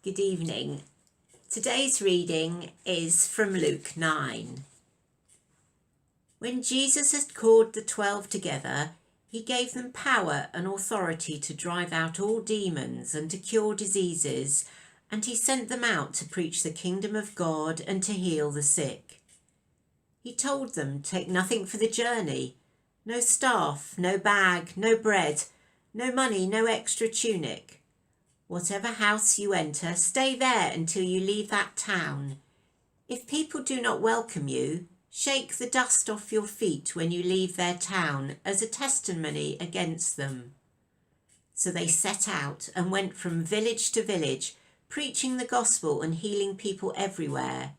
Good evening. Today's reading is from Luke 9. When Jesus had called the 12 together, he gave them power and authority to drive out all demons and to cure diseases, and he sent them out to preach the kingdom of God and to heal the sick. He told them, "Take nothing for the journey, no staff, no bag, no bread, no money, no extra tunic. Whatever house you enter, stay there until you leave that town. If people do not welcome you, shake the dust off your feet when you leave their town as a testimony against them." So they set out and went from village to village, preaching the gospel and healing people everywhere.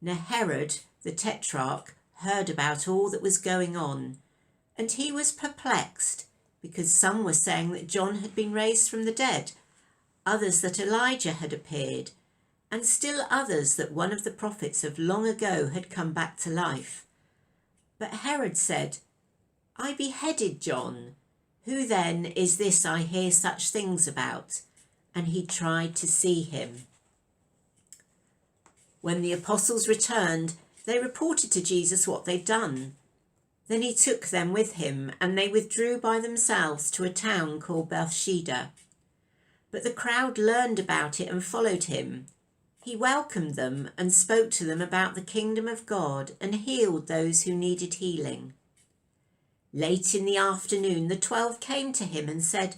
Now Herod, the Tetrarch, heard about all that was going on, and he was perplexed, because some were saying that John had been raised from the dead, others that Elijah had appeared, and still others that one of the prophets of long ago had come back to life. But Herod said, "I beheaded John. Who then is this I hear such things about?" And he tried to see him. When the apostles returned, they reported to Jesus what they'd done. Then he took them with him, and they withdrew by themselves to a town called Bethsaida. But the crowd learned about it and followed him. He welcomed them and spoke to them about the kingdom of God and healed those who needed healing. Late in the afternoon, the 12 came to him and said,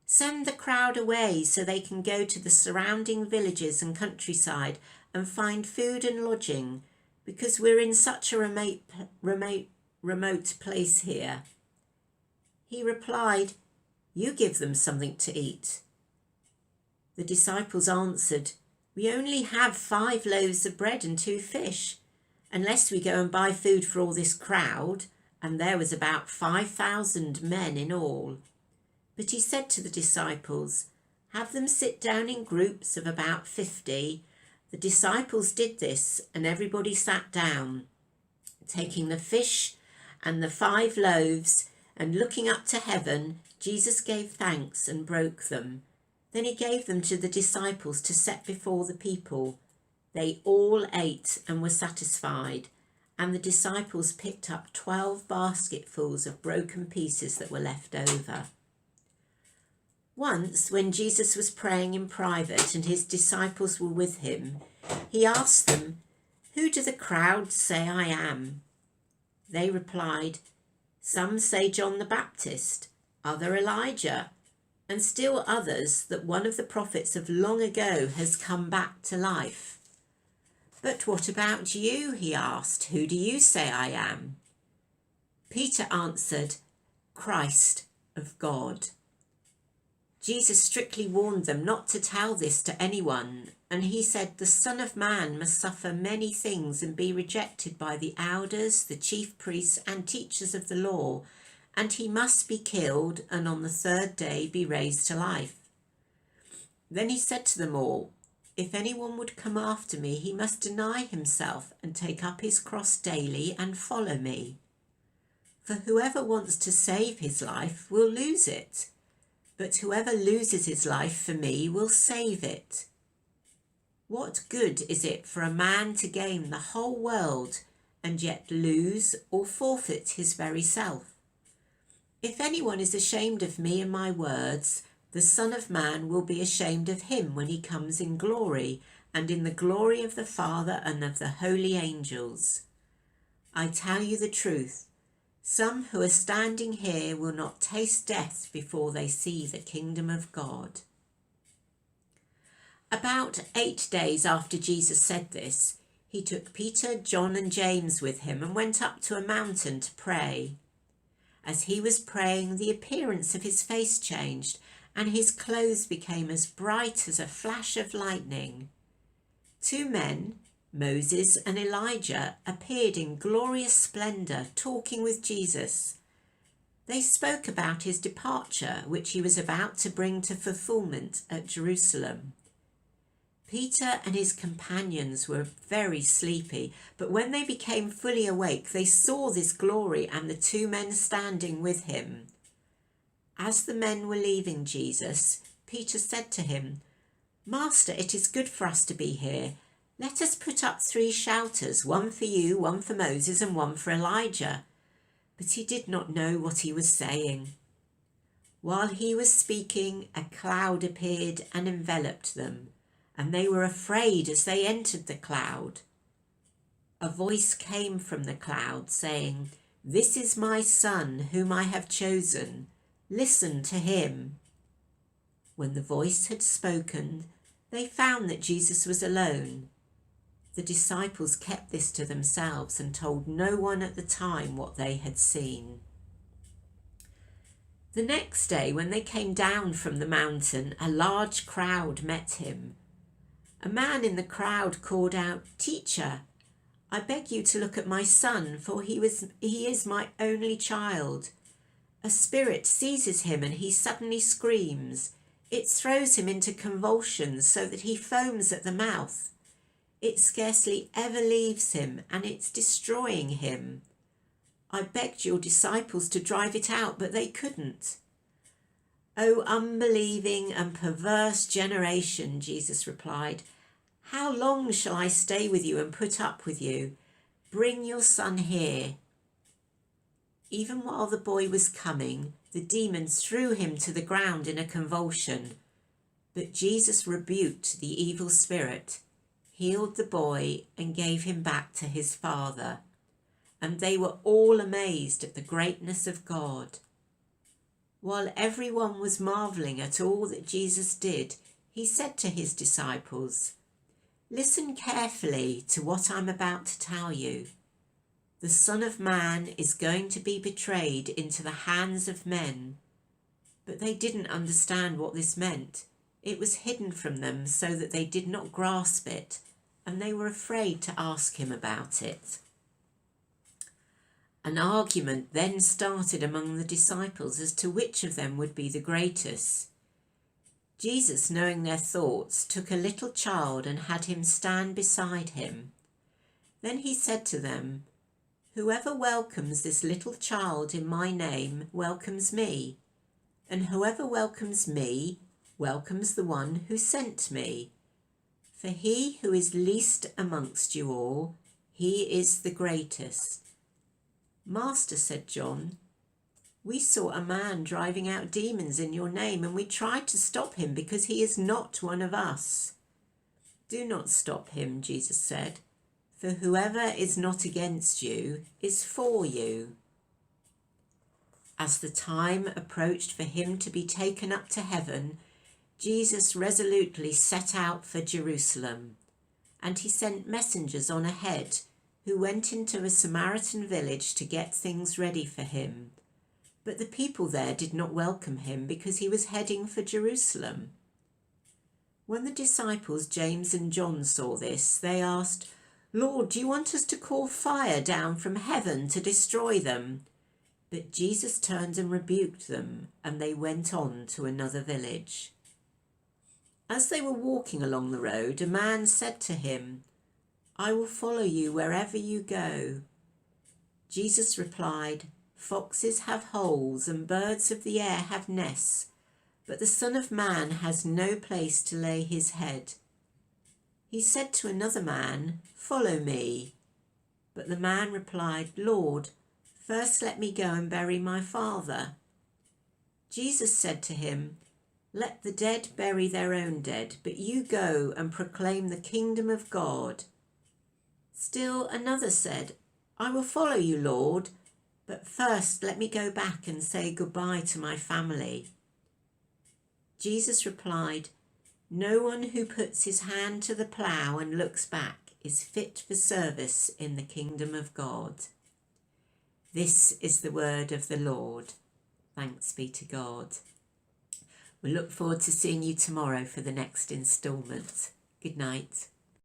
"Send the crowd away so they can go to the surrounding villages and countryside and find food and lodging, because we're in such a remote place here." He replied, "You give them something to eat." The disciples answered, "We only have 5 loaves of bread and 2 fish, unless we go and buy food for all this crowd," and there was about 5,000 men in all. But he said to the disciples, "Have them sit down in groups of about 50. The disciples did this, and everybody sat down. Taking the fish and the 5 loaves, and looking up to heaven, Jesus gave thanks and broke them. Then he gave them to the disciples to set before the people. They all ate and were satisfied, and the disciples picked up 12 basketfuls of broken pieces that were left over. Once, when Jesus was praying in private and his disciples were with him, he asked them, "Who do the crowd say I am?" They replied, "Some say John the Baptist, other Elijah, and still others that one of the prophets of long ago has come back to life." "But what about you?" he asked. "Who do you say I am?" Peter answered, "Christ of God." Jesus strictly warned them not to tell this to anyone, and he said, "The Son of Man must suffer many things and be rejected by the elders, the chief priests and teachers of the law, and he must be killed and on the 3rd day be raised to life." Then he said to them all, "If anyone would come after me, he must deny himself and take up his cross daily and follow me. For whoever wants to save his life will lose it, but whoever loses his life for me will save it. What good is it for a man to gain the whole world and yet lose or forfeit his very self? If anyone is ashamed of me and my words, the Son of Man will be ashamed of him when he comes in glory, and in the glory of the Father and of the holy angels. I tell you the truth, some who are standing here will not taste death before they see the kingdom of God." About 8 days after Jesus said this, he took Peter, John and James with him and went up to a mountain to pray. As he was praying, the appearance of his face changed, and his clothes became as bright as a flash of lightning. 2 men, Moses and Elijah, appeared in glorious splendor, talking with Jesus. They spoke about his departure, which he was about to bring to fulfillment at Jerusalem. Peter and his companions were very sleepy, but when they became fully awake, they saw this glory and the 2 men standing with him. As the men were leaving Jesus, Peter said to him, "Master, it is good for us to be here. Let us put up 3 shelters, one for you, one for Moses, and one for Elijah." But he did not know what he was saying. While he was speaking, a cloud appeared and enveloped them, and they were afraid as they entered the cloud. A voice came from the cloud saying, "This is my son whom I have chosen. Listen to him." When the voice had spoken, they found that Jesus was alone. The disciples kept this to themselves and told no one at the time what they had seen. The next day, when they came down from the mountain, a large crowd met him. A man in the crowd called out, "Teacher, I beg you to look at my son, for he is my only child. A spirit seizes him and he suddenly screams. It throws him into convulsions so that he foams at the mouth. It scarcely ever leaves him and it's destroying him. I begged your disciples to drive it out, but they couldn't." "O unbelieving and perverse generation," Jesus replied, "how long shall I stay with you and put up with you? Bring your son here." Even while the boy was coming, the demon threw him to the ground in a convulsion. But Jesus rebuked the evil spirit, healed the boy, and gave him back to his father. And they were all amazed at the greatness of God. While everyone was marvelling at all that Jesus did, he said to his disciples, "Listen carefully to what I'm about to tell you. The Son of Man is going to be betrayed into the hands of men." But they didn't understand what this meant. It was hidden from them so that they did not grasp it, and they were afraid to ask him about it. An argument then started among the disciples as to which of them would be the greatest. Jesus, knowing their thoughts, took a little child and had him stand beside him. Then he said to them, "Whoever welcomes this little child in my name welcomes me, and whoever welcomes me welcomes the one who sent me. For he who is least amongst you all, he is the greatest." "Master," said John, "we saw a man driving out demons in your name, and we tried to stop him because he is not one of us." "Do not stop him," Jesus said, "for whoever is not against you is for you." As the time approached for him to be taken up to heaven, Jesus resolutely set out for Jerusalem, and he sent messengers on ahead who went into a Samaritan village to get things ready for him. But the people there did not welcome him because he was heading for Jerusalem. When the disciples James and John saw this, they asked, "Lord, do you want us to call fire down from heaven to destroy them?" But Jesus turned and rebuked them, and they went on to another village. As they were walking along the road, a man said to him, "I will follow you wherever you go." Jesus replied, "Foxes have holes and birds of the air have nests, but the Son of Man has no place to lay his head." He said to another man, "Follow me." But the man replied, "Lord, first let me go and bury my father." Jesus said to him, "Let the dead bury their own dead, but you go and proclaim the kingdom of God." Still another said, "I will follow you, Lord, but first let me go back and say goodbye to my family." Jesus replied, "No one who puts his hand to the plough and looks back is fit for service in the kingdom of God." This is the word of the Lord. Thanks be to God. We look forward to seeing you tomorrow for the next instalment. Good night.